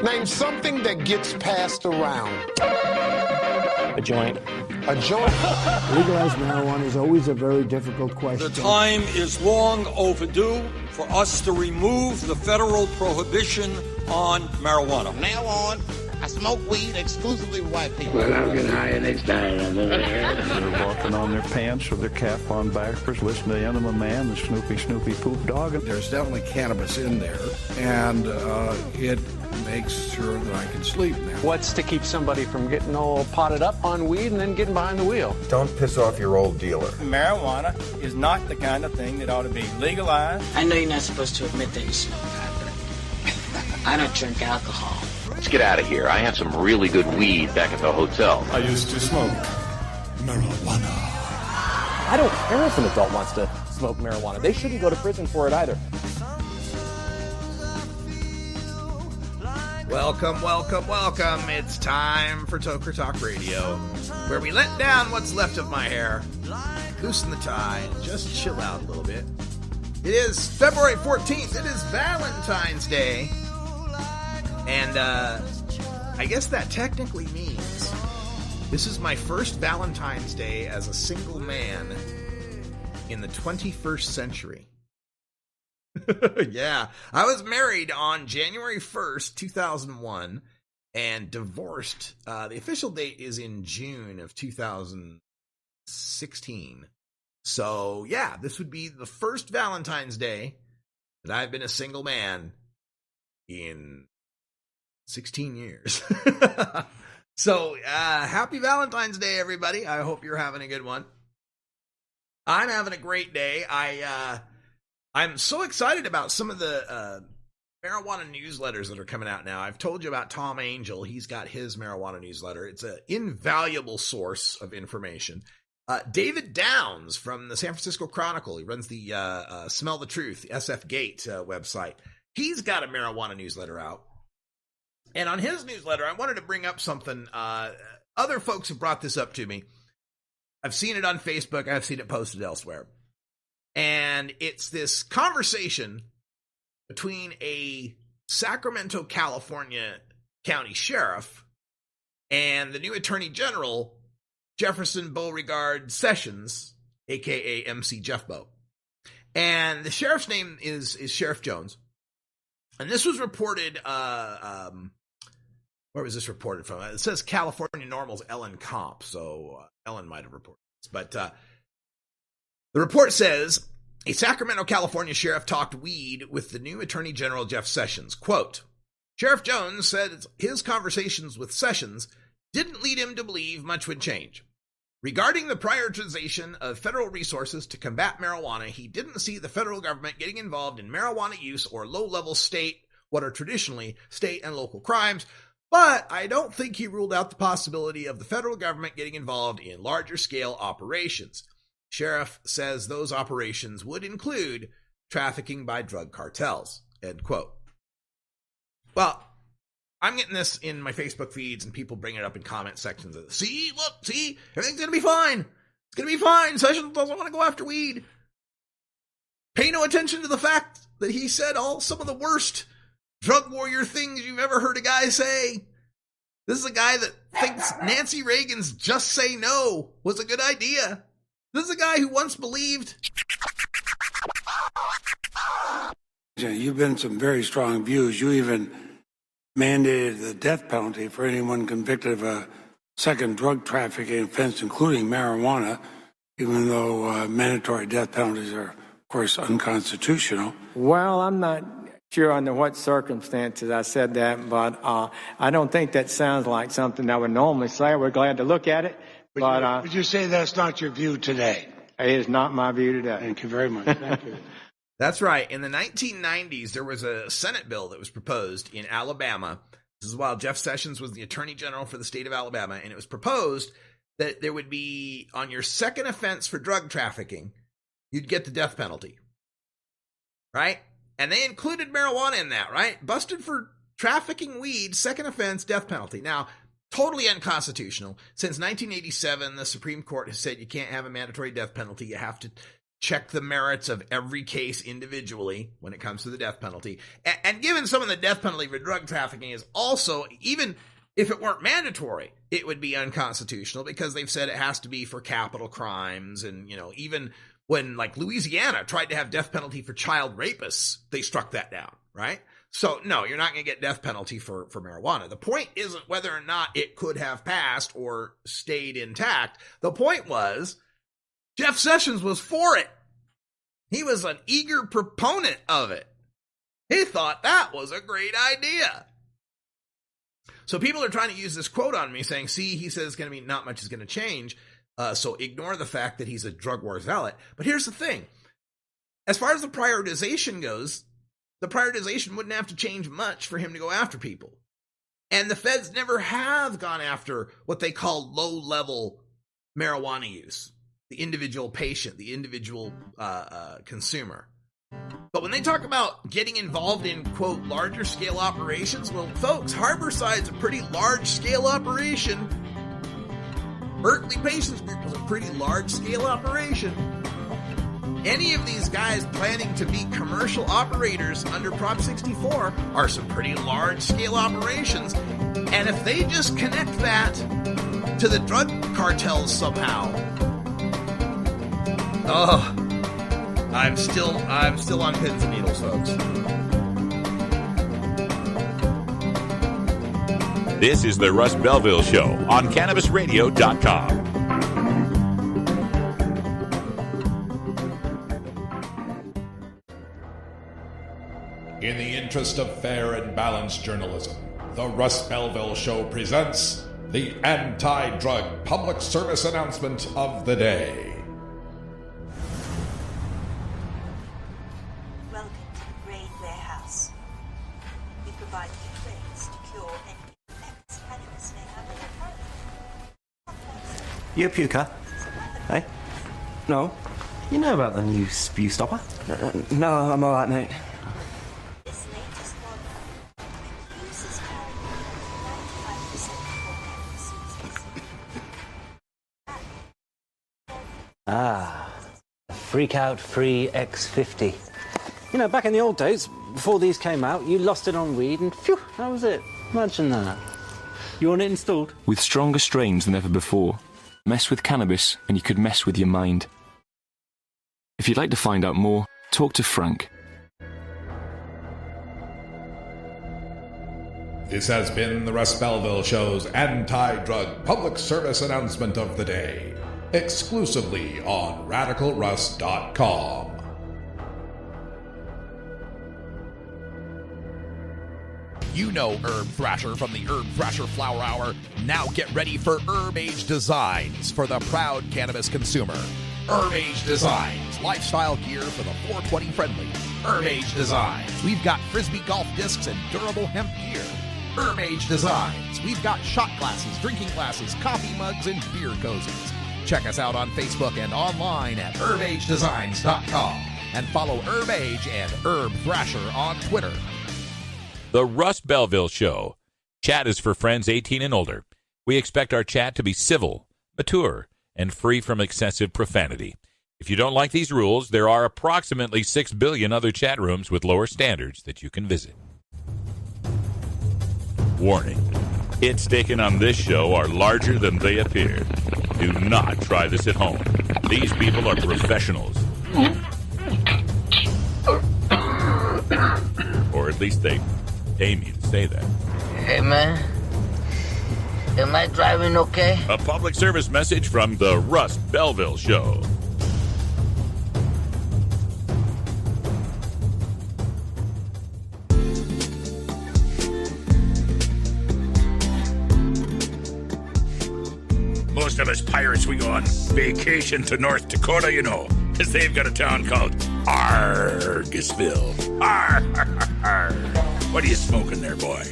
Name something that gets passed around. A joint. A joint. Legalized marijuana is always a very difficult question. The time is long overdue for us to remove the federal prohibition on marijuana. From now on, I smoke weed exclusively with white people. Well, I'll get high next time. They're walking on their pants with their cap on backwards, listening to Enema Man, the Snoopy Poof Dog. There's definitely cannabis in there, and it makes sure that I can sleep now. What's to keep somebody from getting all potted up on weed and then getting behind the wheel? Don't piss off your old dealer. Marijuana is not the kind of thing that ought to be legalized. I know you're not supposed to admit that you smoke pot, but I don't drink alcohol. Let's get out of here. I have some really good weed back at the hotel. I used to smoke marijuana. I don't care if an adult wants to smoke marijuana. They shouldn't go to prison for it either. Welcome, welcome, welcome. It's time for Toker Talk Radio, where we let down what's left of my hair, loosen the tie, and just chill out a little bit. It is February 14th. It is Valentine's Day. And I guess that technically means this is my first Valentine's Day as a single man in the 21st century. Yeah, I was married on January 1st, 2001, and divorced. The official date is in June of 2016. So, yeah, this would be the first Valentine's Day that I've been a single man in 16 years. So, happy Valentine's Day, everybody. I hope you're having a good one. I'm having a great day. I'm so excited about some of the marijuana newsletters that are coming out now. I've told you about Tom Angel. He's got his marijuana newsletter. It's an invaluable source of information. David Downs from the San Francisco Chronicle. He runs the Smell the Truth, SF Gate website. He's got a marijuana newsletter out. And on his newsletter, I wanted to bring up something. Other folks have brought this up to me. I've seen it on Facebook. I've seen it posted elsewhere. And it's this conversation between a Sacramento, California county sheriff and the new attorney general, Jefferson Beauregard Sessions, a.k.a. MC Jeff Beau. And the sheriff's name is Sheriff Jones. And this was reported, where was this reported from? It says California Normal's Ellen Comp, so Ellen might have reported this. But the report says, a Sacramento, California sheriff talked weed with the new Attorney General Jeff Sessions. Quote, Sheriff Jones said his conversations with Sessions didn't lead him to believe much would change. Regarding the prioritization of federal resources to combat marijuana, he didn't see the federal government getting involved in marijuana use or low-level what are traditionally state and local crimes, but I don't think he ruled out the possibility of the federal government getting involved in larger-scale operations. Sheriff says those operations would include trafficking by drug cartels, end quote. Well, I'm getting this in my Facebook feeds and people bring it up in comment sections. See, everything's going to be fine. It's going to be fine. Sessions doesn't want to go after weed. Pay no attention to the fact that he said some of the worst drug warrior things you've ever heard a guy say. This is a guy that thinks Nancy Reagan's Just Say No was a good idea. This is a guy who once believed. You've been some very strong views. You even mandated the death penalty for anyone convicted of a second drug trafficking offense, including marijuana, even though mandatory death penalties are, of course, unconstitutional. Well, I'm not sure under what circumstances I said that, but I don't think that sounds like something I would normally say. We're glad to look at it. Would you say that's not your view today? It is not my view today. Thank you very much. Thank you. That's right. In the 1990s, there was a Senate bill that was proposed in Alabama. This is while Jeff Sessions was the Attorney General for the state of Alabama, and it was proposed that there would be, on your second offense for drug trafficking, you'd get the death penalty. Right? And they included marijuana in that, right? Busted for trafficking weed, second offense, death penalty. Now, totally unconstitutional. Since 1987, the Supreme Court has said you can't have a mandatory death penalty. You have to check the merits of every case individually when it comes to the death penalty. And given some of the death penalty for drug trafficking is also, even if it weren't mandatory, it would be unconstitutional because they've said it has to be for capital crimes. And, you know, even when like Louisiana tried to have death penalty for child rapists, they struck that down, right? So no, you're not going to get death penalty for marijuana. The point isn't whether or not it could have passed or stayed intact. The point was Jeff Sessions was for it. He was an eager proponent of it. He thought that was a great idea. So people are trying to use this quote on me saying, see, he says going to be not much is going to change. So ignore the fact that he's a drug war zealot. But here's the thing. As far as the prioritization goes, the prioritization wouldn't have to change much for him to go after people. And the feds never have gone after what they call low-level marijuana use. The individual patient, the individual consumer. But when they talk about getting involved in, quote, larger scale operations, well, folks, Harborside's a pretty large scale operation. Berkeley Patients Group was a pretty large scale operation. Any of these guys planning to be commercial operators under Prop 64 are some pretty large scale operations. And if they just connect that to the drug cartels somehow, oh, I'm still on pins and needles, folks. This is the Russ Belville Show on CannabisRadio.com. In the interest of fair and balanced journalism, the Russ Belville Show presents the anti-drug public service announcement of the day. Welcome to the Brain Warehouse. We provide new ways to cure any effects cannabis may have on your body. You a puker? Hey? No? You know about the new spew stopper? No, I'm alright, mate. This latest model reduces carrying 95% more Ah, Freak Out Free X50. You know, back in the old days, before these came out, you lost it on weed and phew, that was it. Imagine that. You want it installed? With stronger strains than ever before. Mess with cannabis and you could mess with your mind. If you'd like to find out more, talk to Frank. This has been the Russ Belville Show's anti-drug public service announcement of the day, exclusively on RadicalRuss.com. You know Herb Thrasher from the Herb Thrasher Flower Hour. Now get ready for Herb Age Designs for the proud cannabis consumer. Herb Age Designs, lifestyle gear for the 420 friendly. Herb Age Designs, we've got Frisbee golf discs and durable hemp gear. Herb Age Designs, we've got shot glasses, drinking glasses, coffee mugs, and beer cozies. Check us out on Facebook and online at herbagedesigns.com. And follow Herb Age and Herb Thrasher on Twitter. The Russ Belville Show. Chat is for friends 18 and older. We expect our chat to be civil, mature, and free from excessive profanity. If you don't like these rules, there are approximately 6 billion other chat rooms with lower standards that you can visit. Warning. Hits taken on this show are larger than they appear. Do not try this at home. These people are professionals. Or at least they aim you to say that. Hey, man. Am I driving okay? A public service message from the Russ Belville Show. Most of us pirates, we go on vacation to North Dakota, you know, because they've got a town called Argosville. Arr. What are you smoking there, boy?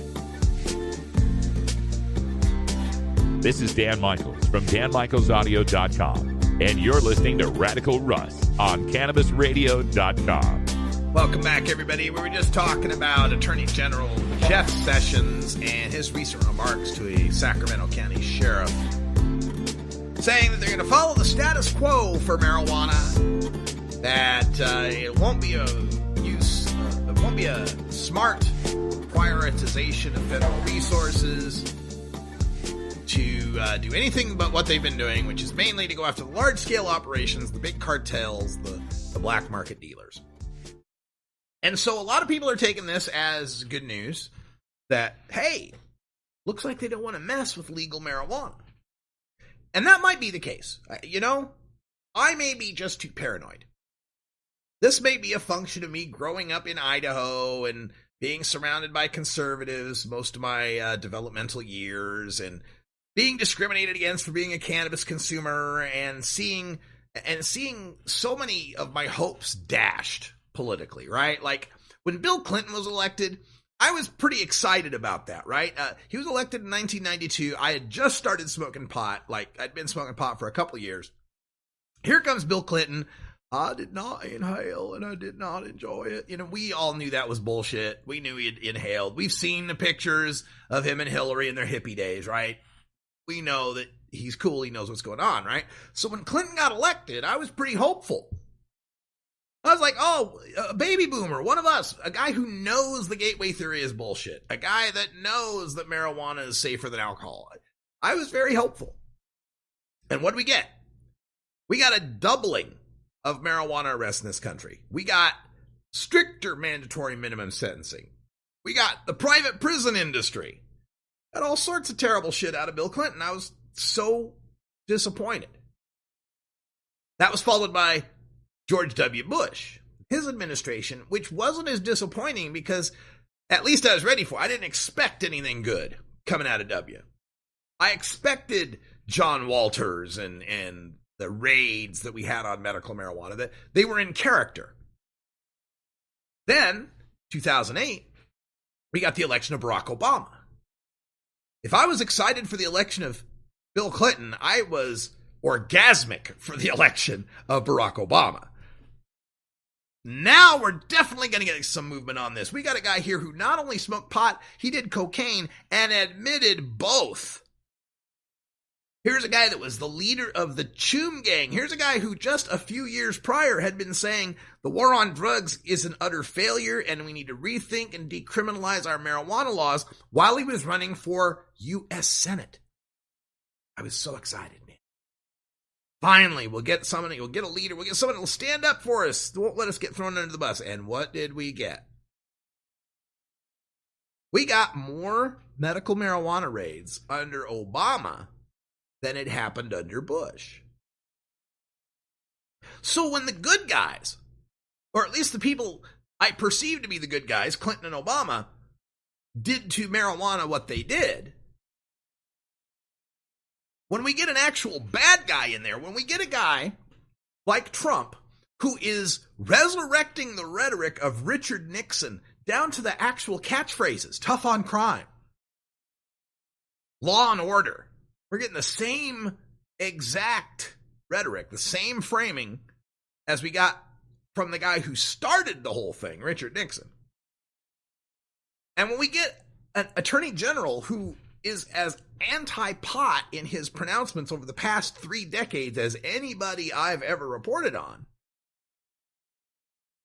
This is Dan Michaels from DanMichaelsAudio.com, and you're listening to Radical Russ on CannabisRadio.com. Welcome back, everybody. We were just talking about Attorney General Jeff Sessions and his recent remarks to a Sacramento County sheriff, saying that they're going to follow the status quo for marijuana that it won't be a smart prioritization of federal resources to do anything but what they've been doing, which is mainly to go after the large-scale operations, the big cartels, the black market dealers. And so a lot of people are taking this as good news that, hey, looks like they don't want to mess with legal marijuana. And that might be the case. You know, I may be just too paranoid. This may be a function of me growing up in Idaho and being surrounded by conservatives most of my developmental years and being discriminated against for being a cannabis consumer and seeing so many of my hopes dashed politically, right? Like when Bill Clinton was elected, I was pretty excited about that, right? He was elected in 1992. I had just started smoking pot. Like I'd been smoking pot for a couple of years. Here comes Bill Clinton. I did not inhale and I did not enjoy it. You know, we all knew that was bullshit. We knew he had inhaled. We've seen the pictures of him and Hillary in their hippie days, right? We know that he's cool. He knows what's going on, right? So when Clinton got elected, I was pretty hopeful. I was like, oh, a baby boomer, one of us, a guy who knows the gateway theory is bullshit, a guy that knows that marijuana is safer than alcohol. I was very hopeful. And what do we get? We got a doubling of marijuana arrests in this country. We got stricter mandatory minimum sentencing. We got the private prison industry. Got all sorts of terrible shit out of Bill Clinton. I was so disappointed. That was followed by George W. Bush, his administration, which wasn't as disappointing because at least I was ready for it. I didn't expect anything good coming out of W. I expected John Walters and the raids that we had on medical marijuana, that they were in character. Then, 2008, we got the election of Barack Obama. If I was excited for the election of Bill Clinton, I was orgasmic for the election of Barack Obama. Now we're definitely going to get some movement on this. We got a guy here who not only smoked pot, he did cocaine and admitted both. Here's a guy that was the leader of the Choom Gang. Here's a guy who just a few years prior had been saying the war on drugs is an utter failure and we need to rethink and decriminalize our marijuana laws while he was running for U.S. Senate. I was so excited, man. Finally, we'll get somebody, we'll get a leader, we'll get someone who will stand up for us, that won't let us get thrown under the bus. And what did we get? We got more medical marijuana raids under Obama than it happened under Bush. So when the good guys, or at least the people I perceive to be the good guys, Clinton and Obama, did to marijuana what they did, when we get an actual bad guy in there, when we get a guy like Trump who is resurrecting the rhetoric of Richard Nixon down to the actual catchphrases, tough on crime, law and order, we're getting the same exact rhetoric, the same framing as we got from the guy who started the whole thing, Richard Nixon. And when we get an attorney general who is as anti-pot in his pronouncements over the past 3 decades as anybody I've ever reported on,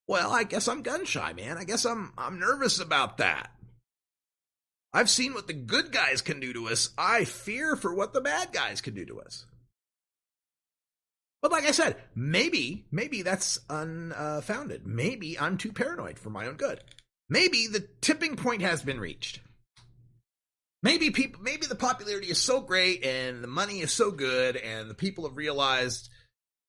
well, I guess I'm gun shy, man. I guess I'm nervous about that. I've seen what the good guys can do to us. I fear for what the bad guys can do to us. But like I said, maybe that's unfounded. Maybe I'm too paranoid for my own good. Maybe the tipping point has been reached. Maybe the popularity is so great and the money is so good and the people have realized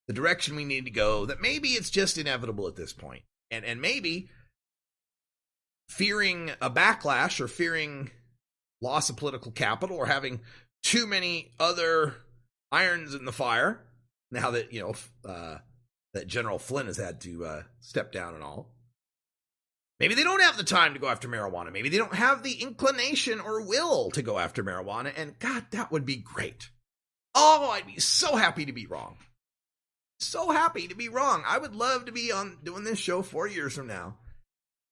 the direction we need to go that maybe it's just inevitable at this point. And maybe fearing a backlash or fearing loss of political capital or having too many other irons in the fire, now that, that General Flynn has had to step down and all, maybe they don't have the time to go after marijuana. Maybe they don't have the inclination or will to go after marijuana. And God, that would be great. Oh, I'd be so happy to be wrong. So happy to be wrong. I would love to be on doing this show 4 years from now,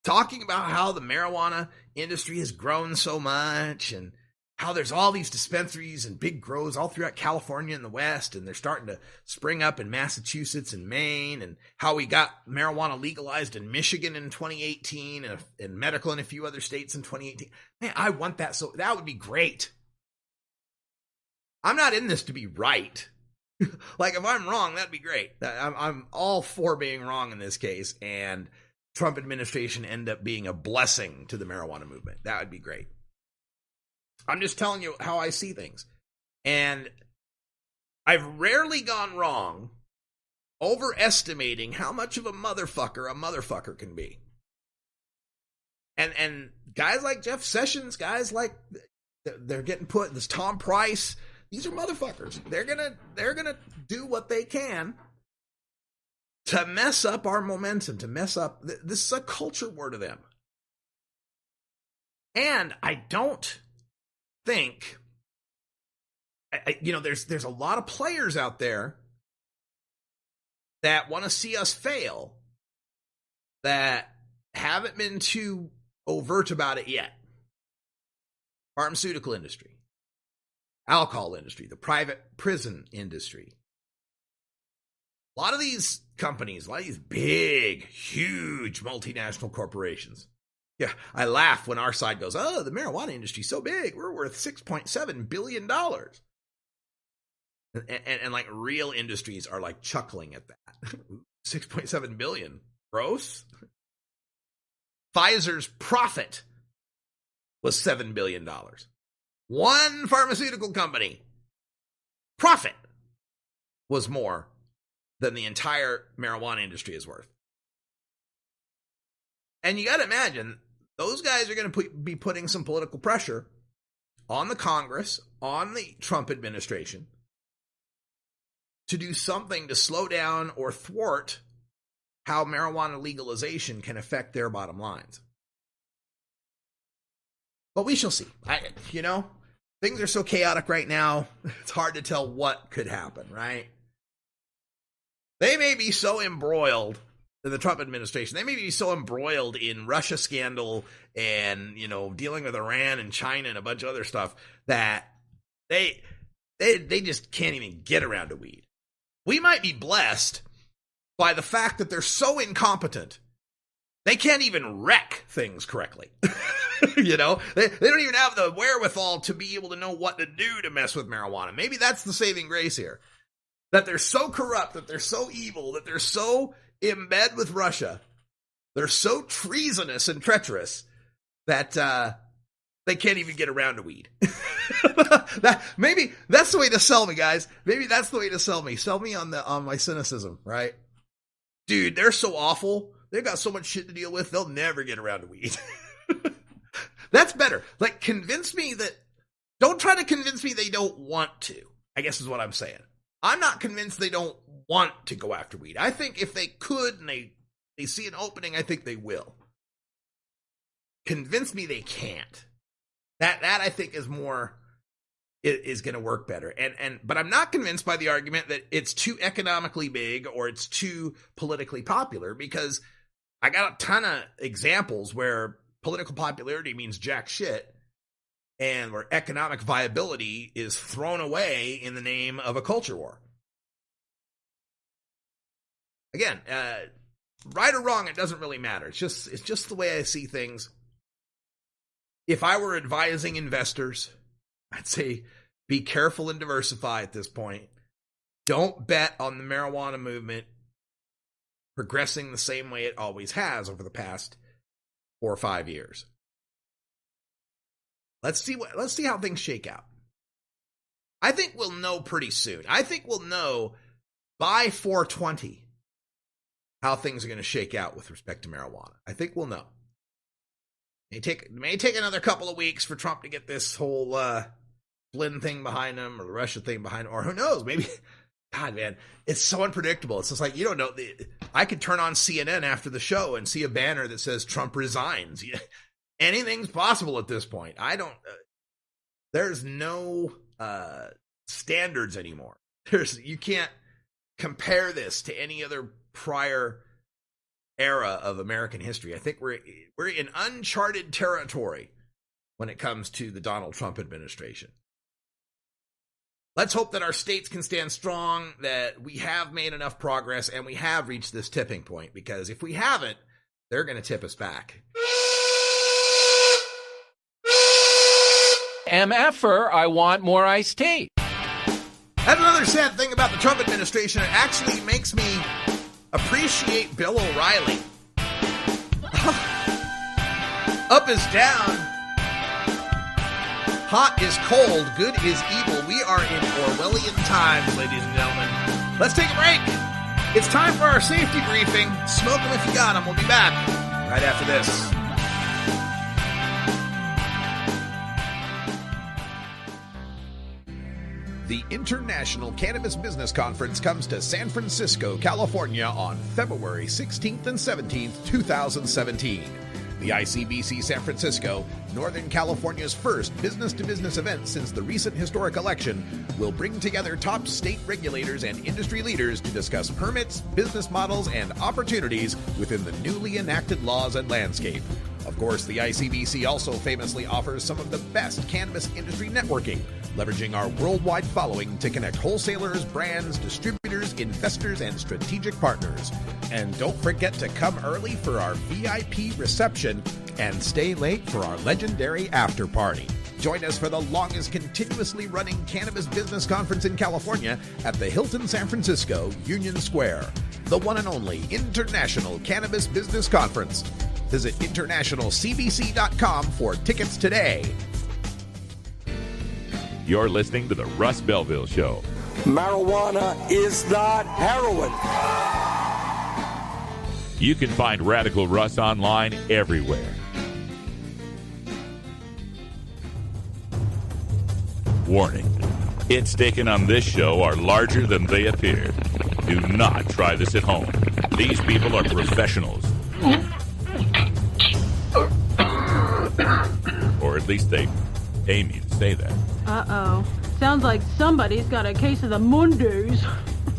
talking about how the marijuana industry has grown so much and how there's all these dispensaries and big grows all throughout California and the West, and they're starting to spring up in Massachusetts and Maine, and how we got marijuana legalized in Michigan in 2018 and medical in a few other states in 2018. Man, I want that. So that would be great. I'm not in this to be right. Like, if I'm wrong, that'd be great. I'm all for being wrong in this case, and Trump administration end up being a blessing to the marijuana movement. That would be great. I'm just telling you how I see things. And I've rarely gone wrong overestimating how much of a motherfucker can be. And guys like Jeff Sessions, guys like, they're getting put, this Tom Price, these are motherfuckers. They're gonna do what they can to mess up our momentum, to mess up. This is a culture war to them. And I don't think, there's a lot of players out there that want to see us fail that haven't been too overt about it yet. Pharmaceutical industry, alcohol industry, the private prison industry. A lot of these companies, a lot of these big, huge multinational corporations. Yeah, I laugh when our side goes, oh, the marijuana industry's so big. We're worth $6.7 billion. And like real industries are like chuckling at that. 6.7 billion. Gross. Pfizer's profit was $7 billion. One pharmaceutical company profit was more than the entire marijuana industry is worth. And you got to imagine, those guys are going to be putting some political pressure on the Congress, on the Trump administration, to do something to slow down or thwart how marijuana legalization can affect their bottom lines. But we shall see. Things are so chaotic right now, it's hard to tell what could happen, right? They may be so embroiled in the Trump administration. They may be so embroiled in Russia scandal and, dealing with Iran and China and a bunch of other stuff that they just can't even get around to weed. We might be blessed by the fact that they're so incompetent, they can't even wreck things correctly. They don't even have the wherewithal to be able to know what to do to mess with marijuana. Maybe that's the saving grace here. That they're so corrupt, that they're so evil, that they're so in bed with Russia, they're so treasonous and treacherous that they can't even get around to weed. Maybe that's the way to sell me, guys. Maybe that's the way to sell me. Sell me on my cynicism, right? Dude, they're so awful. They've got so much shit to deal with. They'll never get around to weed. That's better. Like, don't try to convince me they don't want to, I guess is what I'm saying. I'm not convinced they don't want to go after weed. I think if they could and they see an opening, I think they will. Convince me they can't. That I think is going to work better. But I'm not convinced by the argument that it's too economically big or it's too politically popular, because I got a ton of examples where political popularity means jack shit and where economic viability is thrown away in the name of a culture war. Again, right or wrong, it doesn't really matter. It's just the way I see things. If I were advising investors, I'd say be careful and diversify at this point. Don't bet on the marijuana movement progressing the same way it always has over the past 4 or 5 years. Let's see how things shake out. I think we'll know pretty soon. I think we'll know by 420 how things are going to shake out with respect to marijuana. I think we'll know. It may take another couple of weeks for Trump to get this whole Flynn thing behind him, or the Russia thing behind him, or who knows, maybe. God, man, it's so unpredictable. It's just like, you don't know. I could turn on CNN after the show and see a banner that says Trump resigns. Anything's possible at this point. There's no standards anymore. You can't compare this to any other prior era of American history. I think we're in uncharted territory when it comes to the Donald Trump administration. Let's hope that our states can stand strong, that we have made enough progress, and we have reached this tipping point, because if we haven't, they're going to tip us back. MFer, I want more iced tea. That's another sad thing about the Trump administration. It actually makes me appreciate Bill O'Reilly. Up is down. Hot is cold. Good is evil. We are in Orwellian times, ladies and gentlemen. Let's take a break. It's time for our safety briefing. Smoke them if you got them. We'll be back right after this. The International Cannabis Business Conference comes to San Francisco, California on February 16th and 17th, 2017. The ICBC San Francisco, Northern California's first business-to-business event since the recent historic election, will bring together top state regulators and industry leaders to discuss permits, business models, and opportunities within the newly enacted laws and landscape. Of course, the ICBC also famously offers some of the best cannabis industry networking, leveraging our worldwide following to connect wholesalers, brands, distributors, investors, and strategic partners. And don't forget to come early for our VIP reception and stay late for our legendary after party. Join us for the longest continuously running cannabis business conference in California at the Hilton San Francisco, Union Square. The one and only International Cannabis Business Conference. Visit internationalcbc.com for tickets today. You're listening to the Russ Belville Show. Marijuana is not heroin. You can find Radical Russ online everywhere. Warning. Hits taken on this show are larger than they appear. Do not try this at home. These people are professionals. Or at least they pay me to say that. Uh-oh. Sounds like somebody's got a case of the Mondays.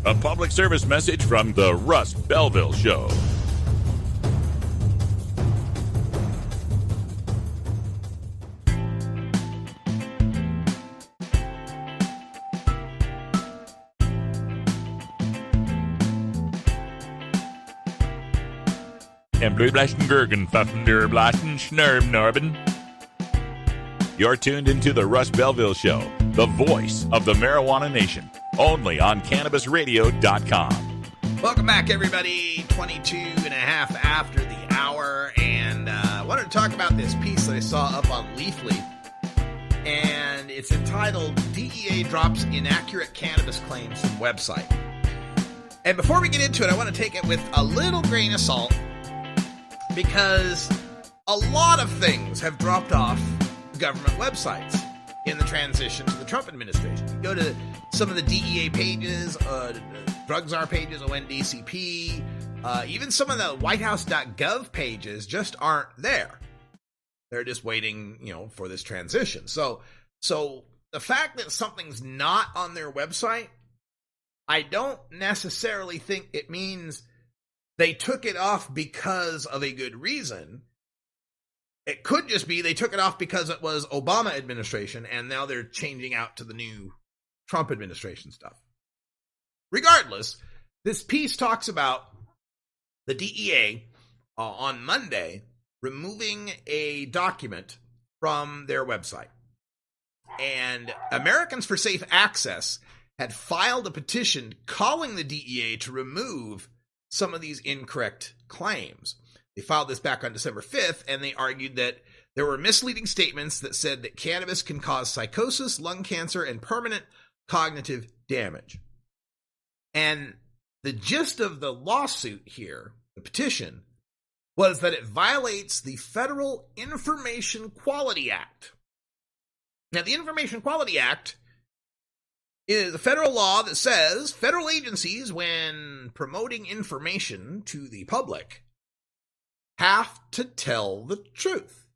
A public service message from the Russ Belville Show. And blue blasten Gergen, Pfaffen der Blasten, Schnurb Norben. You're tuned into the Russ Belville Show, the voice of the marijuana nation, only on CannabisRadio.com. Welcome back, everybody. 22 and a half after the hour, and I wanted to talk about this piece that I saw up on Leafly, and it's entitled, DEA Drops Inaccurate Cannabis Claims from Website. And before we get into it, I want to take it with a little grain of salt, because a lot of things have dropped off government websites in the transition to the Trump administration. You go to some of the DEA pages, Drug Czar pages, ONDCP, even some of the WhiteHouse.gov pages just aren't there. They're just waiting, for this transition. So the fact that something's not on their website, I don't necessarily think it means they took it off because of a good reason. It could just be they took it off because it was Obama administration, and now they're changing out to the new Trump administration stuff. Regardless, this piece talks about the DEA on Monday removing a document from their website. And Americans for Safe Access had filed a petition calling the DEA to remove some of these incorrect claims. They filed this back on December 5th, and they argued that there were misleading statements that said that cannabis can cause psychosis, lung cancer, and permanent cognitive damage. And the gist of the lawsuit here, the petition, was that it violates the Federal Information Quality Act. Now, the Information Quality Act is a federal law that says federal agencies, when promoting information to the public, have to tell the truth.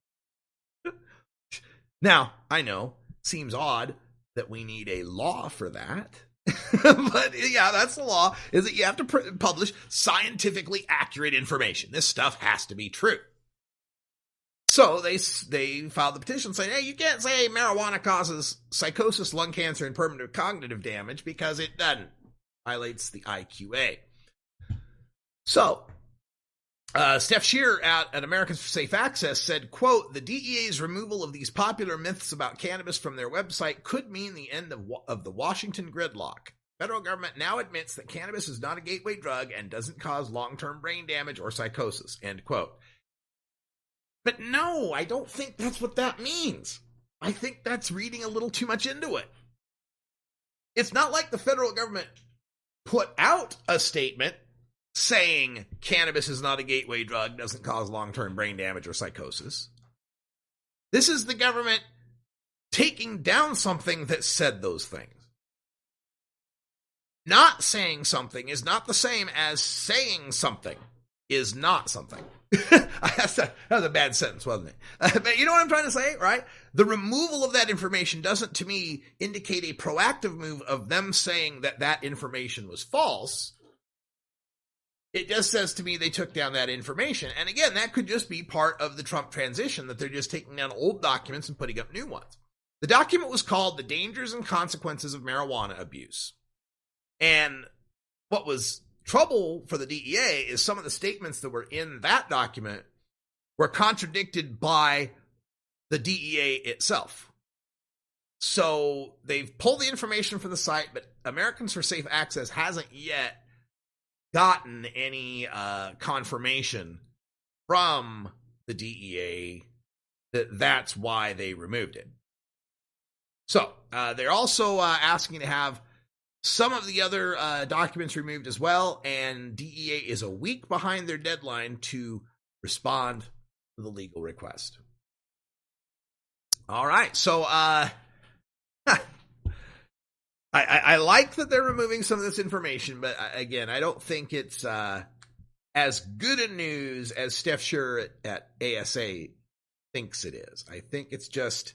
Now, I know, seems odd that we need a law for that. But yeah, that's the law, is that you have to publish scientifically accurate information. This stuff has to be true. So they filed the petition saying, hey, you can't say marijuana causes psychosis, lung cancer, and permanent cognitive damage because it doesn't. Violates the IQA. So, Steph Shear at Americans for Safe Access said, quote, the DEA's removal of these popular myths about cannabis from their website could mean the end of the Washington gridlock. Federal government now admits that cannabis is not a gateway drug and doesn't cause long-term brain damage or psychosis, end quote. But no, I don't think that's what that means. I think that's reading a little too much into it. It's not like the federal government put out a statement saying cannabis is not a gateway drug, doesn't cause long-term brain damage or psychosis. This is the government taking down something that said those things. Not saying something is not the same as saying something is not something. That was a bad sentence, wasn't it? But you know what I'm trying to say, right? The removal of that information doesn't, to me, indicate a proactive move of them saying that that information was false. It just says to me they took down that information. And again, that could just be part of the Trump transition, that they're just taking down old documents and putting up new ones. The document was called The Dangers and Consequences of Marijuana Abuse. And what was trouble for the DEA is some of the statements that were in that document were contradicted by the DEA itself. So they've pulled the information from the site, but Americans for Safe Access hasn't yet gotten any confirmation from the DEA that that's why they removed it. So they're also asking to have some of the other documents removed as well, and DEA is a week behind their deadline to respond to the legal request. All right, so I like that they're removing some of this information, but again, I don't think it's as good a news as Steph Shear at ASA thinks it is. I think it's just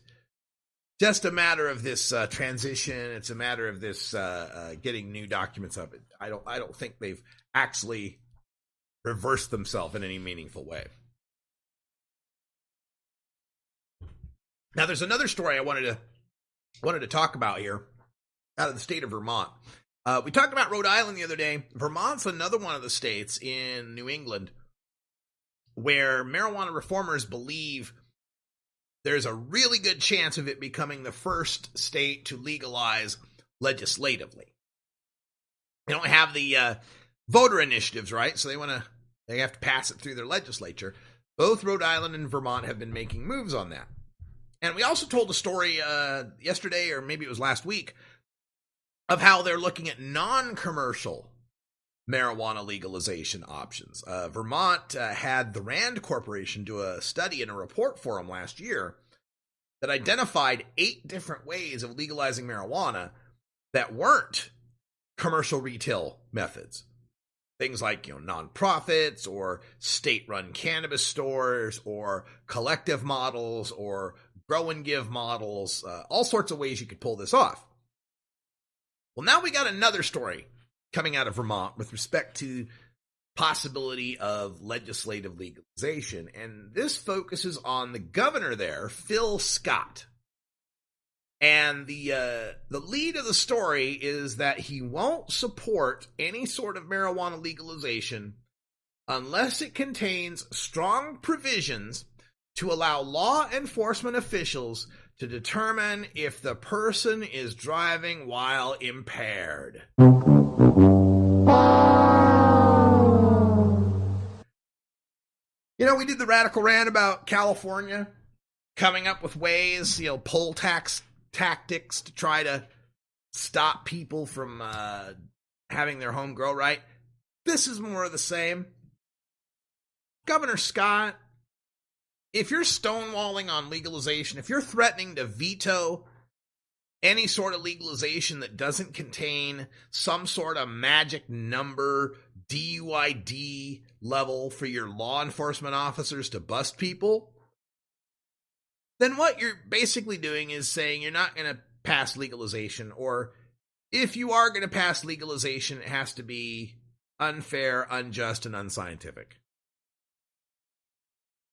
a matter of this transition. It's a matter of this getting new documents up. I don't think they've actually reversed themselves in any meaningful way. Now, there's another story I wanted to talk about here out of the state of Vermont. We talked about Rhode Island the other day. Vermont's another one of the states in New England where marijuana reformers believe there's a really good chance of it becoming the first state to legalize legislatively. They don't have the voter initiatives, right? So they have to pass it through their legislature. Both Rhode Island and Vermont have been making moves on that. And we also told a story yesterday, or maybe it was last week, of how they're looking at non-commercial marijuana legalization options. Vermont had the Rand Corporation do a study and a report for them last year that identified 8 different ways of legalizing marijuana that weren't commercial retail methods. Things like, nonprofits or state-run cannabis stores or collective models or grow and give models, all sorts of ways you could pull this off. Well, now we got another story coming out of Vermont with respect to possibility of legislative legalization, and this focuses on the governor there, Phil Scott. And the lead of the story is that he won't support any sort of marijuana legalization unless it contains strong provisions to allow law enforcement officials to determine if the person is driving while impaired. We did the radical rant about California coming up with ways, poll tax tactics to try to stop people from having their home grow right. This is more of the same. Governor Scott, if you're stonewalling on legalization, if you're threatening to veto any sort of legalization that doesn't contain some sort of magic number, DUID level for your law enforcement officers to bust people, then what you're basically doing is saying you're not going to pass legalization, or if you are going to pass legalization, it has to be unfair, unjust, and unscientific.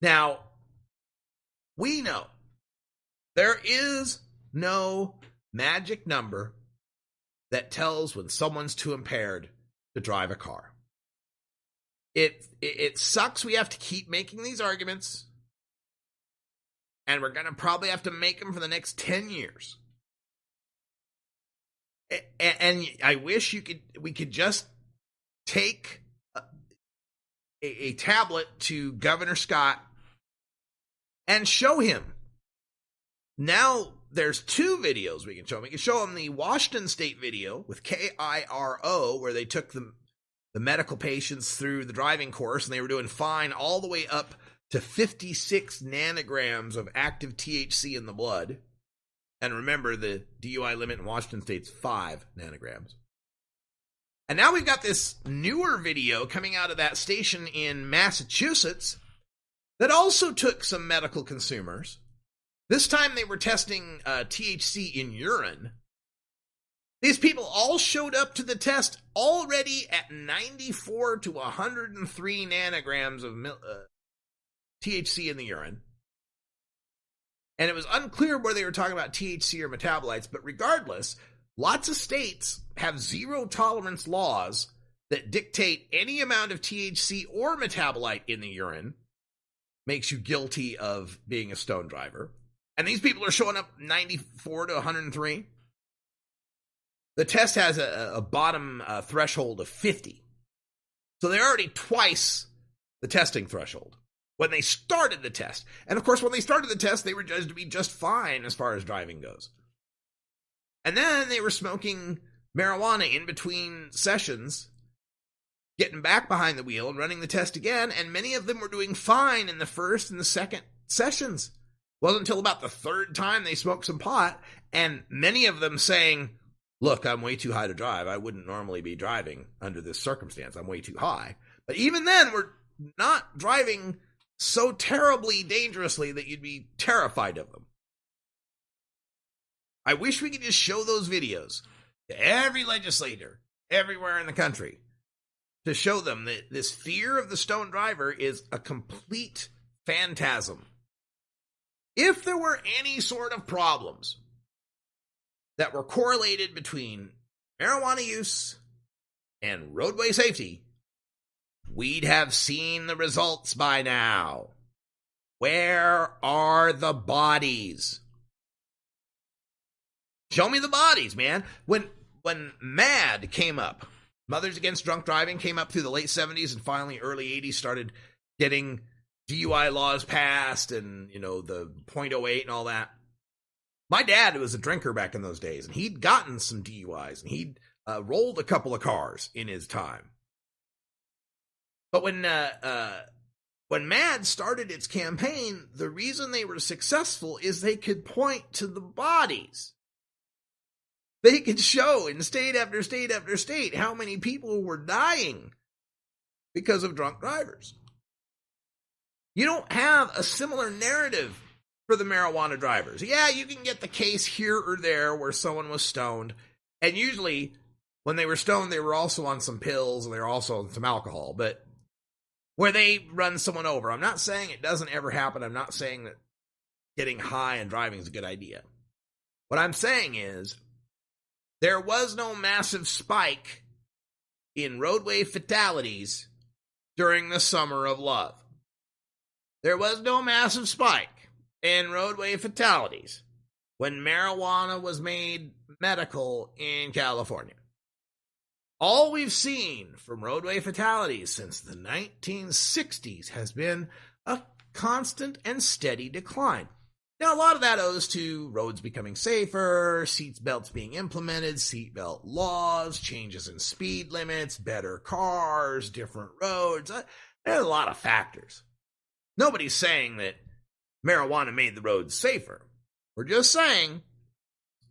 Now, we know there is no magic number that tells when someone's too impaired to drive a car. It sucks we have to keep making these arguments, and we're going to probably have to make them for the next 10 years. And I wish we could just take a tablet to Governor Scott and show him. Now there's two videos we can show him. We can show him the Washington State video with KIRO, where they took the medical patients through the driving course, and they were doing fine all the way up to 56 nanograms of active THC in the blood. And remember, the DUI limit in Washington State's 5 nanograms. And now we've got this newer video coming out of that station in Massachusetts that also took some medical consumers. This time they were testing THC in urine. These people all showed up to the test already at 94 to 103 nanograms of THC in the urine. And it was unclear whether they were talking about THC or metabolites, but regardless, lots of states have zero tolerance laws that dictate any amount of THC or metabolite in the urine makes you guilty of being a stone driver. And these people are showing up 94 to 103. The test has a bottom threshold of 50. So they're already twice the testing threshold when they started the test. And of course, when they started the test, they were judged to be just fine as far as driving goes. And then they were smoking marijuana in between sessions, getting back behind the wheel and running the test again. And many of them were doing fine in the first and the second sessions. It wasn't until about the third time they smoked some pot, and many of them saying, look, I'm way too high to drive. I wouldn't normally be driving under this circumstance. I'm way too high. But even then, we're not driving so terribly dangerously that you'd be terrified of them. I wish we could just show those videos to every legislator everywhere in the country to show them that this fear of the stone driver is a complete phantasm. If there were any sort of problems that were correlated between marijuana use and roadway safety, we'd have seen the results by now. Where are the bodies? Show me the bodies, man. When MAD came up, Mothers Against Drunk Driving came up through the late 70s and finally early 80s started getting DUI laws passed and, the .08 and all that. My dad was a drinker back in those days, and he'd gotten some DUIs, and he'd rolled a couple of cars in his time. But when MAD started its campaign, the reason they were successful is they could point to the bodies. They could show in state after state after state how many people were dying because of drunk drivers. You don't have a similar narrative for the marijuana drivers. Yeah, you can get the case here or there where someone was stoned. And usually, when they were stoned, they were also on some pills and they were also on some alcohol. But where they run someone over, I'm not saying it doesn't ever happen. I'm not saying that getting high and driving is a good idea. What I'm saying is, there was no massive spike in roadway fatalities during the summer of love. There was no massive spike in roadway fatalities when marijuana was made medical in California. All we've seen from roadway fatalities since the 1960s has been a constant and steady decline. Now, a lot of that owes to roads becoming safer, seat belts being implemented, seatbelt laws, changes in speed limits, better cars, different roads. There's a lot of factors. Nobody's saying that marijuana made the roads safer. We're just saying,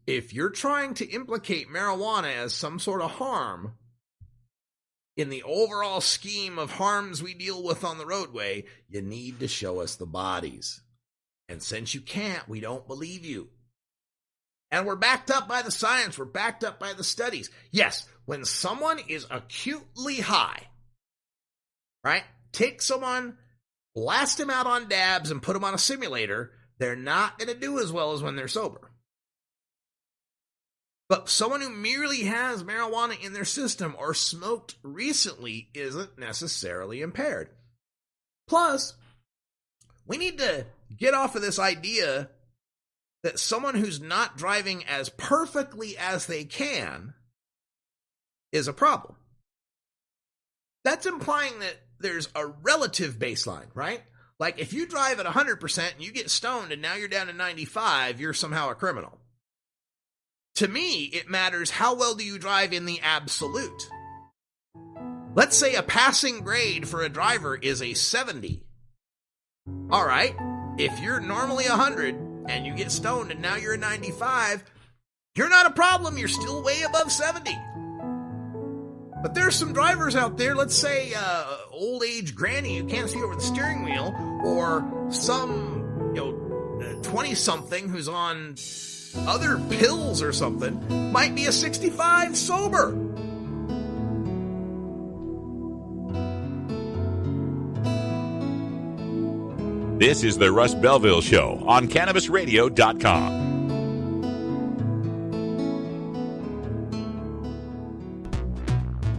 if you're trying to implicate marijuana as some sort of harm in the overall scheme of harms we deal with on the roadway, you need to show us the bodies. And since you can't, we don't believe you. And we're backed up by the science. We're backed up by the studies. Yes, when someone is acutely high, right? Take someone, blast him out on dabs and put him on a simulator. they're not going to do as well as when they're sober. But someone who merely has marijuana in their system or smoked recently isn't necessarily impaired. Plus, we need to get off of this idea that someone who's not driving as perfectly as they can is a problem. That's implying that there's a relative baseline, right? Like if you drive at 100% and you get stoned and now you're down to 95, you're somehow a criminal. To me, it matters how well do you drive in the absolute. Let's say a passing grade for a driver is a 70. All right, if you're normally 100 and you get stoned and now you're a 95, you're not a problem. You're still way above 70. But there's some drivers out there, let's say old age granny who can't see over the steering wheel, or some 20-something who's on other pills or something, might be a 65 sober. This is the Russ Belville Show on CannabisRadio.com.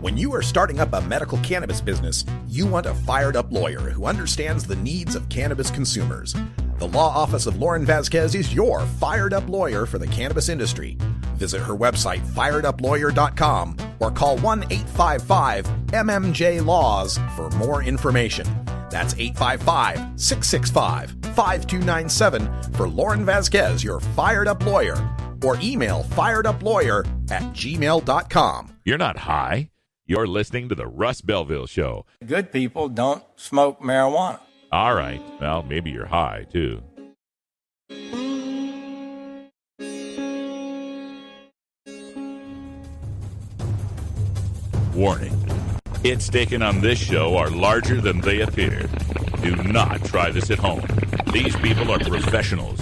When you are starting up a medical cannabis business, you want a fired-up lawyer who understands the needs of cannabis consumers. The Law Office of Lauren Vasquez is your fired-up lawyer for the cannabis industry. Visit her website, fireduplawyer.com, or call 1-855-MMJ-LAWS for more information. That's 855-665-5297 for Lauren Vasquez, your fired-up lawyer, or email fireduplawyer@gmail.com. You're not high. You're listening to the Russ Belville Show. Good people don't smoke marijuana. All right. Well, maybe you're high, too. Warning. Hits taken on this show are larger than they appear. Do not try this at home. These people are professionals.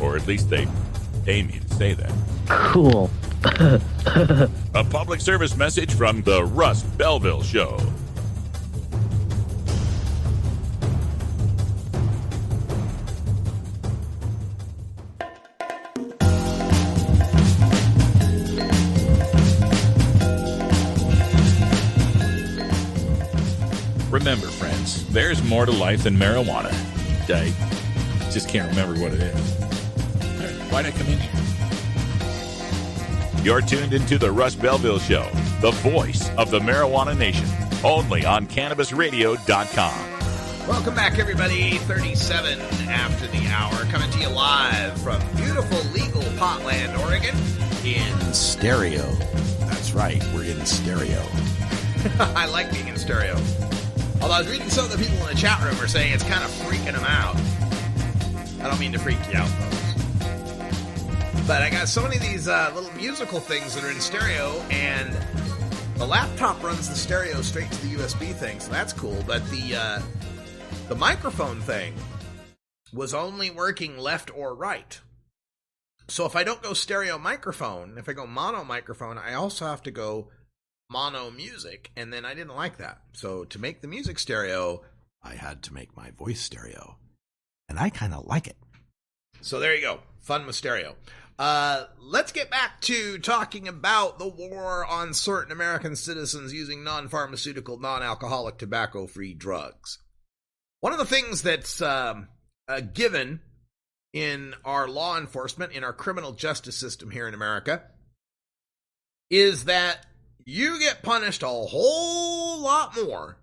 Or at least they pay me to say that. Cool. A public service message from the Russ Belville Show. Remember, friends, there's more to life than marijuana. I just can't remember what it is. Why'd I come in here? You're tuned into the Russ Belville Show, the voice of the marijuana nation, only on CannabisRadio.com. Welcome back, everybody. 37 after the hour, coming to you live from beautiful legal Potland, Oregon, in stereo. That's right, we're in stereo. I like being in stereo. Although I was reading some of the people in the chat room are saying it's kind of freaking them out. I don't mean to freak you out, folks. But I got so many of these little musical things that are in stereo, and the laptop runs the stereo straight to the USB thing, so that's cool. But the microphone thing was only working left or right. So if I don't go stereo microphone, if I go mono microphone, I also have to go mono music, and then I didn't like that. So to make the music stereo, I had to make my voice stereo, and I kind of like it. So there you go. Fun with stereo. Let's get back to talking about the war on certain American citizens using non-pharmaceutical, non-alcoholic, tobacco-free drugs. One of the things that's given in our law enforcement, in our criminal justice system here in America, is that you get punished a whole lot more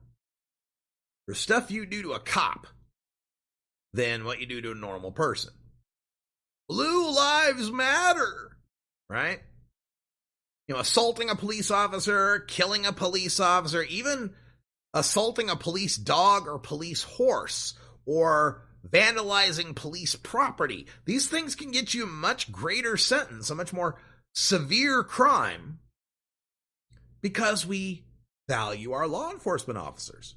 for stuff you do to a cop than what you do to a normal person. Blue lives matter, right? Assaulting a police officer, killing a police officer, even assaulting a police dog or police horse, or vandalizing police property. These things can get you a much greater sentence, a much more severe crime, because we value our law enforcement officers.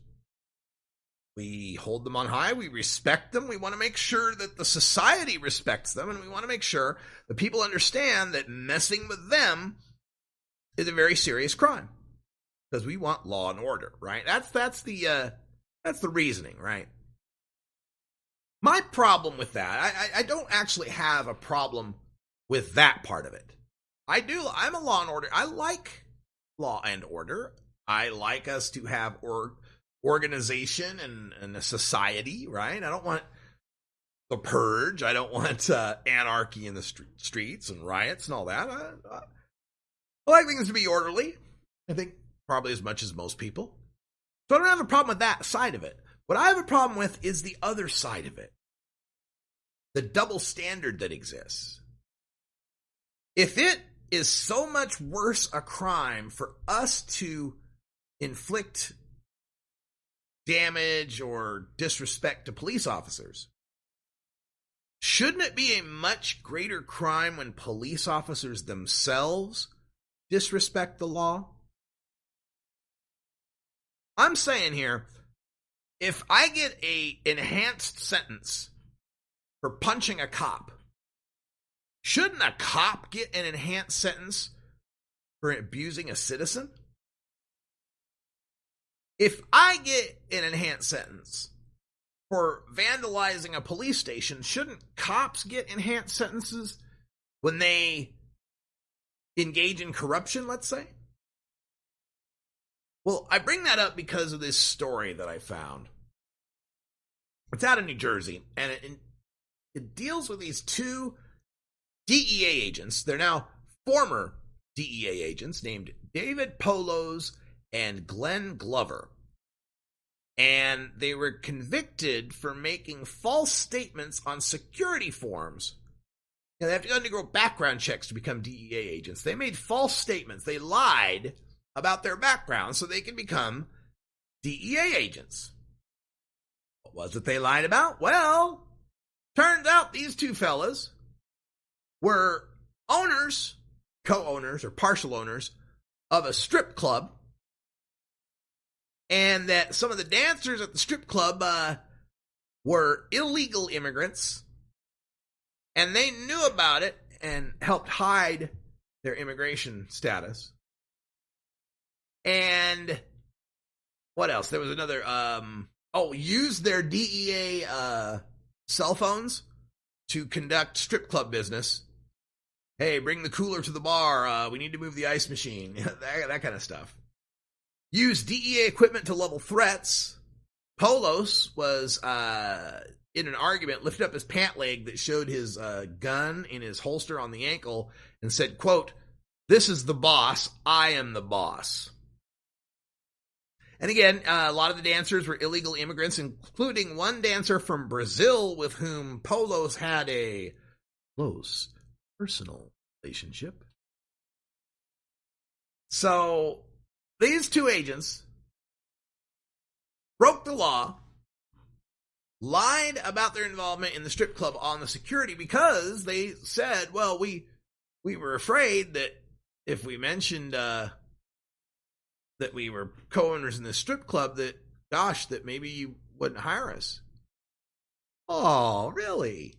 We hold them on high, we respect them, we want to make sure that the society respects them, and we want to make sure that people understand that messing with them is a very serious crime. Because we want law and order, right? That's the That's the reasoning, right? My problem with that, I don't actually have a problem with that part of it. I'm a law and order. I like law and order. I like us to have organization and a society, right? I don't want the purge. I don't want anarchy in the streets and riots and all that. I like things to be orderly. I think probably as much as most people. So I don't have a problem with that side of it. What I have a problem with is the other side of it. The double standard that exists. If it is so much worse a crime for us to inflict damage or disrespect to police officers, shouldn't it be a much greater crime when police officers themselves disrespect the law? I'm saying here, if I get a enhanced sentence for punching a cop, shouldn't a cop get an enhanced sentence for abusing a citizen? If I get an enhanced sentence for vandalizing a police station, shouldn't cops get enhanced sentences when they engage in corruption, let's say? Well, I bring that up because of this story that I found. It's out of New Jersey, and it deals with these two DEA agents. They're now former DEA agents named David Polos and Glenn Glover. And they were convicted for making false statements on security forms. They have to undergo background checks to become DEA agents. They made false statements. They lied about their background so they could become DEA agents. What was it they lied about? Well, turns out these two fellas were owners, co-owners, or partial owners of a strip club, and that some of the dancers at the strip club were illegal immigrants, and they knew about it and helped hide their immigration status. And what else? There was another, used their DEA cell phones to conduct strip club business. Hey, bring the cooler to the bar. We need to move the ice machine. that kind of stuff. Use DEA equipment to level threats. Polos was in an argument, lifted up his pant leg that showed his gun in his holster on the ankle and said, quote, "This is the boss. I am the boss." And again, a lot of the dancers were illegal immigrants, including one dancer from Brazil with whom Polos had a close personal relationship. So these two agents broke the law, lied about their involvement in the strip club on the security because they said, well, we were afraid that if we mentioned that we were co-owners in this strip club, that maybe you wouldn't hire us. Oh, really?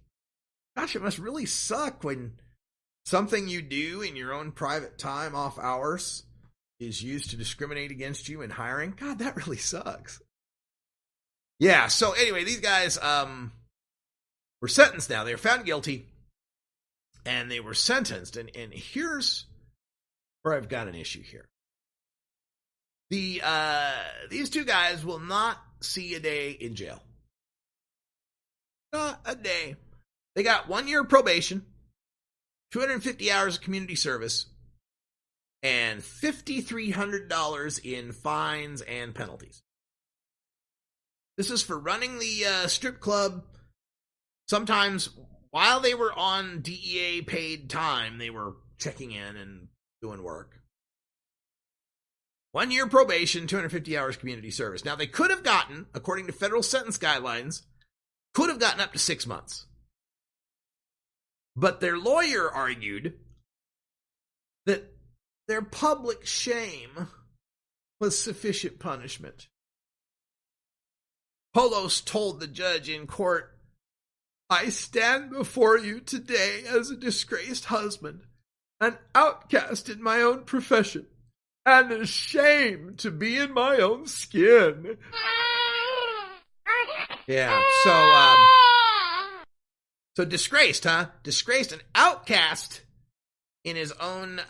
Gosh, it must really suck when something you do in your own private time off hours is used to discriminate against you in hiring. God, that really sucks. Yeah, so anyway, these guys were sentenced now. They were found guilty, and they were sentenced. And here's where I've got an issue here. These two guys will not see a day in jail. Not a day. They got 1 year probation, 250 hours of community service, and $5,300 in fines and penalties. This is for running the strip club. Sometimes while they were on DEA paid time, they were checking in and doing work. 1 year probation, 250 hours community service. Now, they could have gotten, according to federal sentence guidelines, could have gotten up to 6 months. But their lawyer argued that their public shame was sufficient punishment. Polos told the judge in court, "I stand before you today as a disgraced husband, an outcast in my own profession, and ashamed to be in my own skin." Yeah. So disgraced, huh? Disgraced and outcast in his own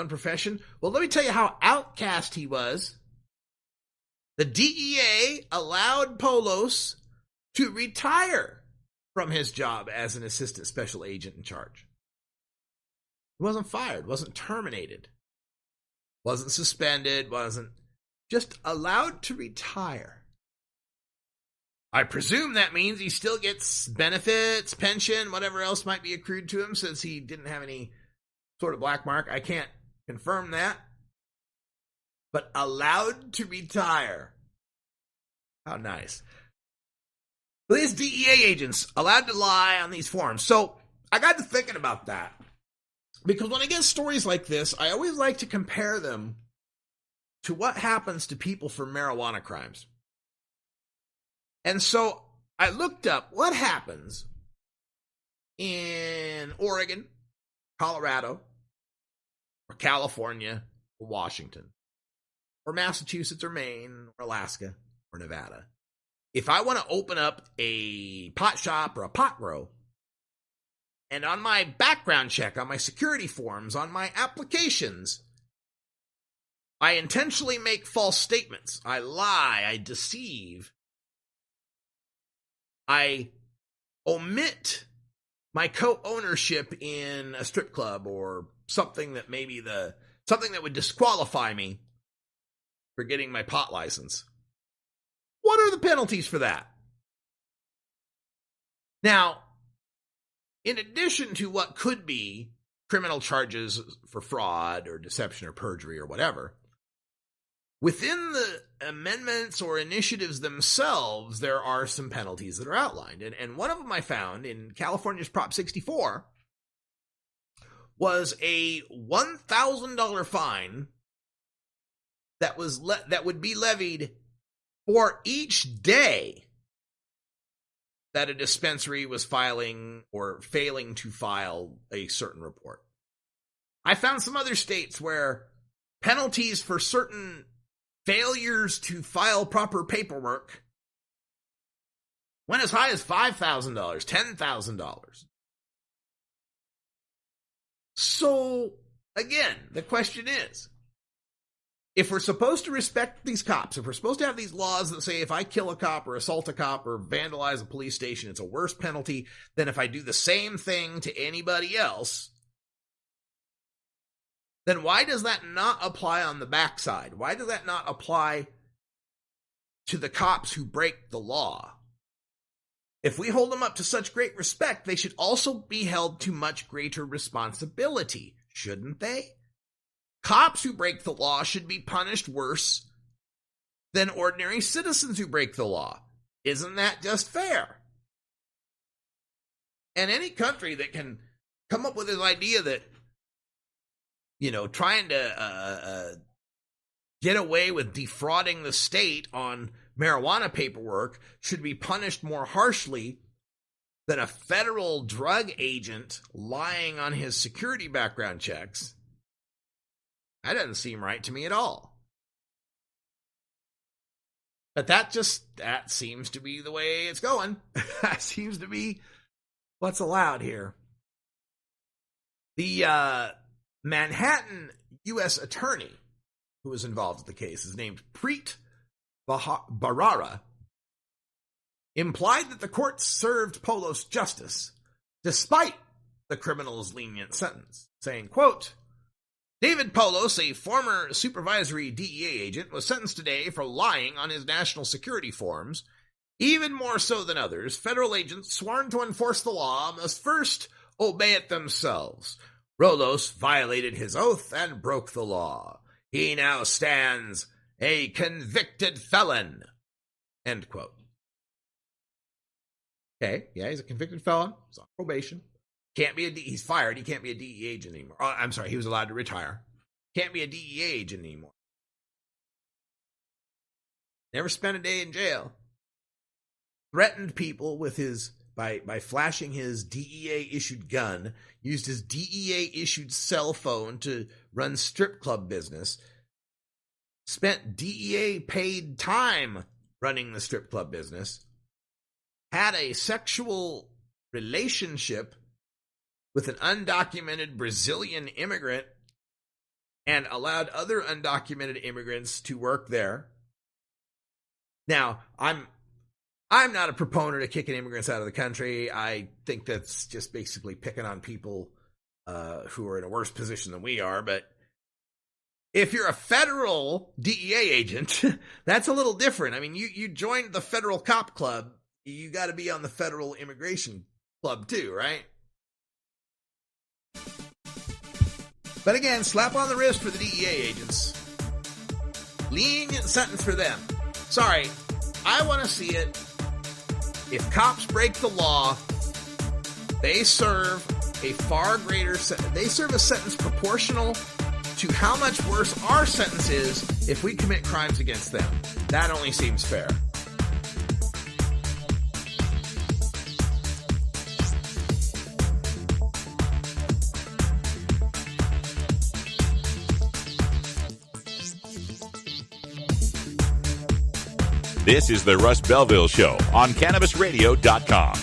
profession. Well, let me tell you how outcast he was. The DEA allowed Polos to retire from his job as an assistant special agent in charge. He wasn't fired, wasn't terminated, wasn't suspended, wasn't just allowed to retire. I presume that means he still gets benefits, pension, whatever else might be accrued to him since he didn't have any sort of black mark. I can't confirm that. But allowed to retire. How nice. But these DEA agents allowed to lie on these forms. So I got to thinking about that. Because when I get stories like this, I always like to compare them to what happens to people for marijuana crimes. And so I looked up what happens in Oregon, Colorado, or California, or Washington, or Massachusetts, or Maine, or Alaska, or Nevada. If I want to open up a pot shop or a pot grow, and on my background check, on my security forms, on my applications, I intentionally make false statements. I lie, I deceive. I omit my co-ownership in a strip club or something that something that would disqualify me for getting my pot license. What are the penalties for that? Now, in addition to what could be criminal charges for fraud or deception or perjury or whatever, within the amendments or initiatives themselves, there are some penalties that are outlined. And one of them I found in California's Prop 64 was a $1,000 fine that would be levied for each day that a dispensary was filing or failing to file a certain report. I found some other states where penalties for certain failures to file proper paperwork went as high as $5,000, $10,000. So, again, the question is, if we're supposed to respect these cops, if we're supposed to have these laws that say if I kill a cop or assault a cop or vandalize a police station, it's a worse penalty than if I do the same thing to anybody else, then why does that not apply on the backside? Why does that not apply to the cops who break the law? If we hold them up to such great respect, they should also be held to much greater responsibility, shouldn't they? Cops who break the law should be punished worse than ordinary citizens who break the law. Isn't that just fair? And any country that can come up with this idea that, trying to get away with defrauding the state on marijuana paperwork should be punished more harshly than a federal drug agent lying on his security background checks, that doesn't seem right to me at all. But that seems to be the way it's going. That seems to be what's allowed here. The Manhattan U.S. attorney who was involved with the case is named Preet Bharara, implied that the court served Polos justice despite the criminal's lenient sentence, saying, quote, David Polos, a former supervisory DEA agent, was sentenced today for lying on his national security forms. Even more so than others, federal agents sworn to enforce the law must first obey it themselves. Rolos violated his oath and broke the law. He now stands a convicted felon. End quote. Okay, yeah, he's a convicted felon. He's on probation. He's fired. He can't be a DEA agent anymore. Oh, I'm sorry, he was allowed to retire. Can't be a DEA agent anymore. Never spent a day in jail. Threatened people with by flashing his DEA-issued gun, used his DEA-issued cell phone to run strip club business, spent DEA-paid time running the strip club business, had a sexual relationship with an undocumented Brazilian immigrant and allowed other undocumented immigrants to work there. Now, I'm not a proponent of kicking immigrants out of the country. I think that's just basically picking on people who are in a worse position than we are. But if you're a federal DEA agent, that's a little different. I mean, you joined the federal cop club. You got to be on the federal immigration club too, right? But again, slap on the wrist for the DEA agents. Lenient sentence for them. Sorry, I want to see it. If cops break the law, they serve a far greater they serve a sentence proportional to how much worse our sentence is if we commit crimes against them. That only seems fair. This is the Russ Belville Show on CannabisRadio.com.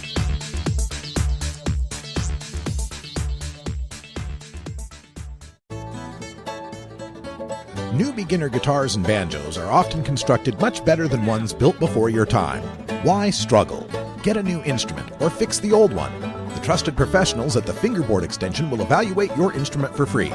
New beginner guitars and banjos are often constructed much better than ones built before your time. Why struggle? Get a new instrument or fix the old one. The trusted professionals at the Fingerboard Extension will evaluate your instrument for free.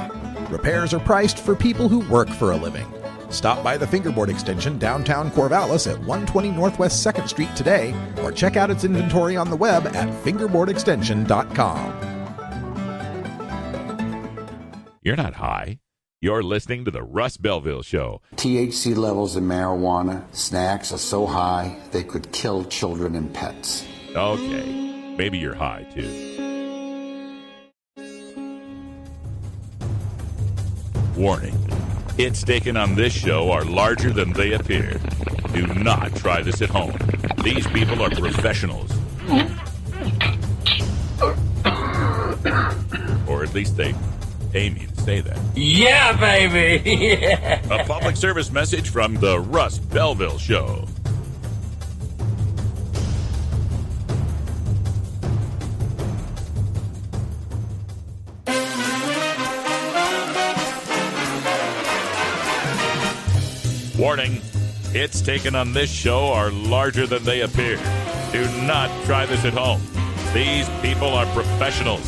Repairs are priced for people who work for a living. Stop by the Fingerboard Extension downtown Corvallis at 120 Northwest 2nd Street today, or check out its inventory on the web at fingerboardextension.com. You're not high. You're listening to the Russ Belville Show. THC levels in marijuana snacks are so high they could kill children and pets. Okay, maybe you're high too. Warning. Hits taken on this show are larger than they appear. Do not try this at home. These people are professionals. Or at least they pay me to say that. Yeah, baby! Yeah. A public service message from the Russ Belville Show. Warning, hits taken on this show are larger than they appear. Do not try this at home. These people are professionals.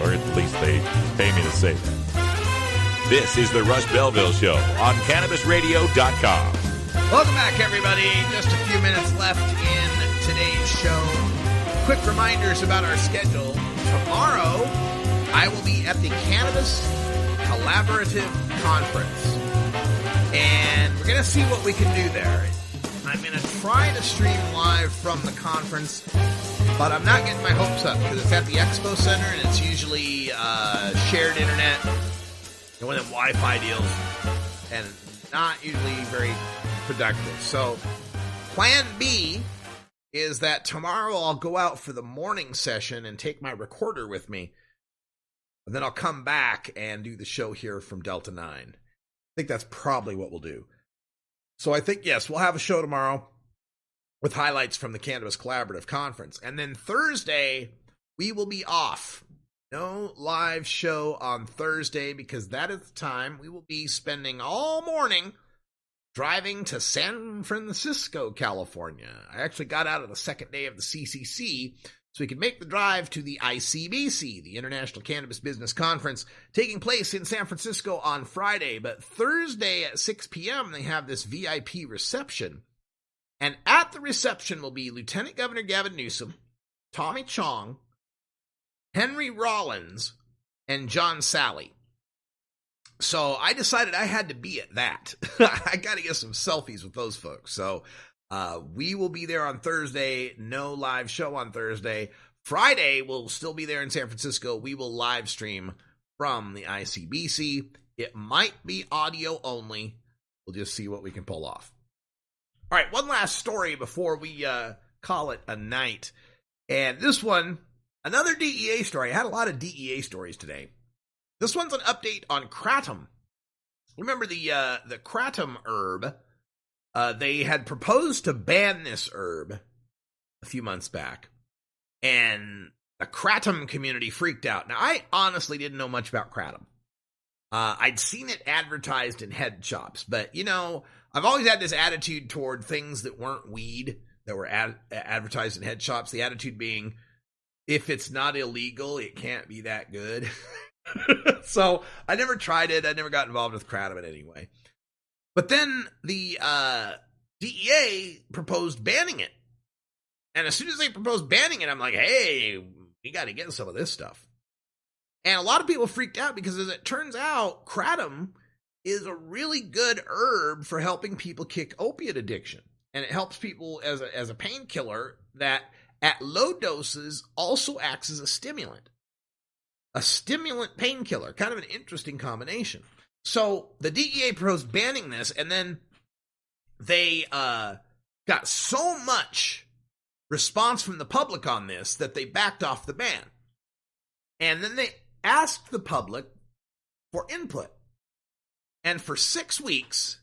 Or at least they pay me to say that. This is the Russ Belville Show on CannabisRadio.com. Welcome back, everybody. Just a few minutes left in today's show. Quick reminders about our schedule. Tomorrow, I will be at the Cannabis Collaborative Conference, and we're going to see what we can do there. I'm going to try to stream live from the conference, but I'm not getting my hopes up because it's at the Expo Center and it's usually shared internet and one of them Wi-Fi deals and not usually very productive. So plan B is that tomorrow I'll go out for the morning session and take my recorder with me. And then I'll come back and do the show here from Delta 9. I think that's probably what we'll do. So I think, yes, we'll have a show tomorrow with highlights from the Cannabis Collaborative Conference. And then Thursday, we will be off. No live show on Thursday because that is the time we will be spending all morning driving to San Francisco, California. I actually got out of the second day of the CCC so we could make the drive to the ICBC, the International Cannabis Business Conference, taking place in San Francisco on Friday. But Thursday at 6 p.m., they have this VIP reception. And at the reception will be Lieutenant Governor Gavin Newsom, Tommy Chong, Henry Rollins, and John Sally. So I decided I had to be at that. I got to get some selfies with those folks. So we will be there on Thursday. No live show on Thursday. Friday, we'll still be there in San Francisco. We will live stream from the ICBC. It might be audio only. We'll just see what we can pull off. All right, one last story before we call it a night. And this one, another DEA story. I had a lot of DEA stories today. This one's an update on Kratom. Remember the kratom herb? They had proposed to ban this herb a few months back, and the kratom community freaked out. Now, I honestly didn't know much about kratom. I'd seen it advertised in head shops, but, you know, I've always had this attitude toward things that weren't weed that were advertised in head shops. The attitude being, if it's not illegal, it can't be that good. So I never tried it. I never got involved with kratom in any way. But then the DEA proposed banning it. And as soon as they proposed banning it, I'm like, hey, we got to get some of this stuff. And a lot of people freaked out because, as it turns out, kratom is a really good herb for helping people kick opiate addiction. And it helps people as a painkiller that at low doses also acts as a stimulant. A stimulant painkiller, kind of an interesting combination. So the DEA proposed banning this, and then they got so much response from the public on this that they backed off the ban. And then they asked the public for input. And for 6 weeks,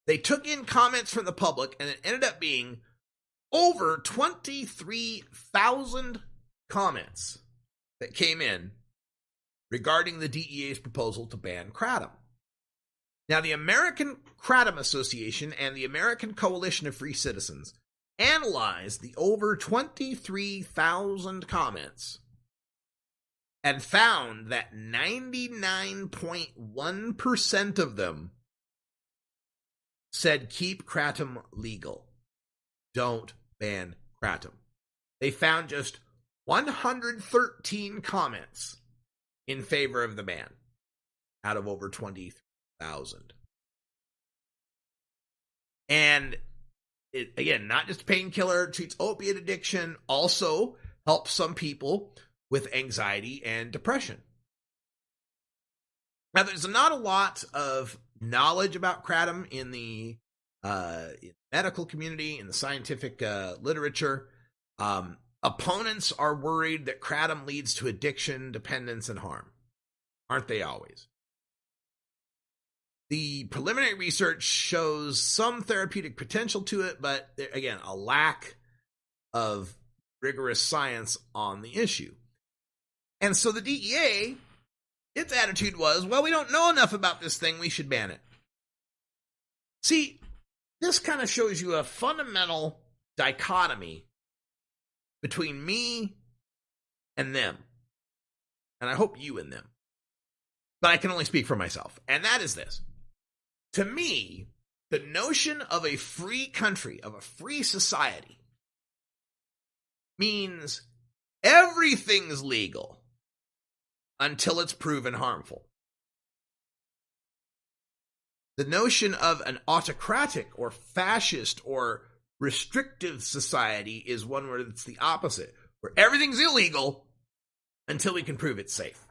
they took in comments from the public, and it ended up being over 23,000 comments that came in regarding the DEA's proposal to ban kratom. Now, the American Kratom Association and the American Coalition of Free Citizens analyzed the over 23,000 comments and found that 99.1% of them said keep kratom legal. Don't ban kratom. They found just 113 comments in favor of the ban out of over 20,000. And it, again, not just a painkiller, treats opiate addiction, also helps some people with anxiety and depression. Now, there's not a lot of knowledge about kratom in the medical community, in the scientific literature. Opponents are worried that kratom leads to addiction, dependence, and harm. Aren't they always? The preliminary research shows some therapeutic potential to it, but again, a lack of rigorous science on the issue. And so the DEA, its attitude was, well, we don't know enough about this thing, we should ban it. See, this kind of shows you a fundamental dichotomy between me and them. And I hope you and them. But I can only speak for myself. And that is this. To me, the notion of a free country, of a free society, means everything's legal until it's proven harmful. The notion of an autocratic or fascist or restrictive society is one where it's the opposite, where everything's illegal until we can prove it's safe.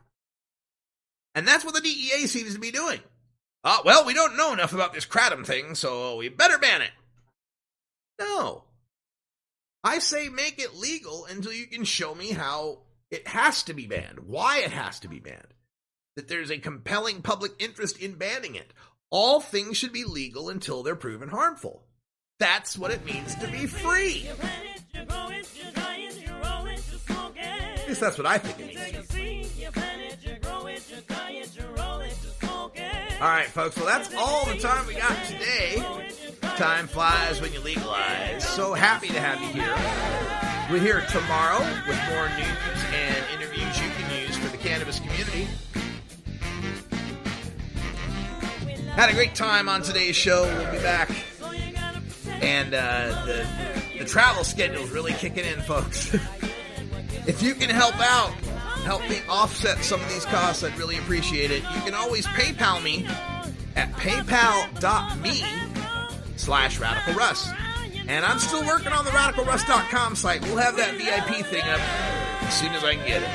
And that's what the DEA seems to be doing. Well, we don't know enough about this kratom thing, so we better ban it. No. I say make it legal until you can show me how it has to be banned, why it has to be banned, that there's a compelling public interest in banning it. All things should be legal until they're proven harmful. That's what it means to be free. At least that's what I think it means. All right, folks, well, that's all the time we got today. Time flies when you legalize. So happy to have you here. We're here tomorrow with more news and interviews you can use for the cannabis community. Had a great time on today's show. We'll be back. And the travel schedule is really kicking in, folks. If you can help out, help me offset some of these costs, I'd really appreciate it. You can always PayPal me at paypal.me/RadicalRuss. And I'm still working on the RadicalRuss.com site. We'll have that VIP thing up as soon as I can get it.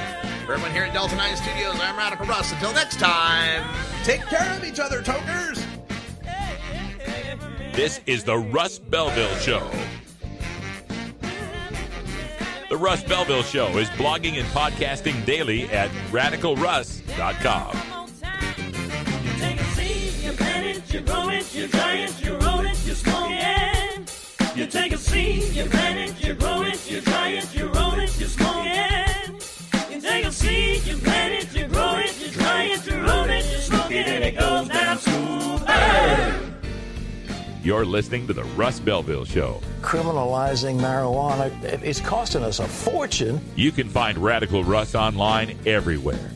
For everyone here at Delta 9 Studios, I'm Radical Russ. Until next time, take care of each other, tokers! This is the Russ Belville Show. The Russ Belville Show is blogging and podcasting daily at RadicalRuss.com. it, you dry it, you roll it, you smoke it. You take a seed, you plant it, you grow it, you dry it, you roll it, you smoke it. You take a seed, you plant it, you grow it, you dry it, you roll it, you smoke it, and it goes down smooth. You're listening to the Russ Belville Show. Criminalizing marijuana, it's costing us a fortune. You can find Radical Russ online everywhere.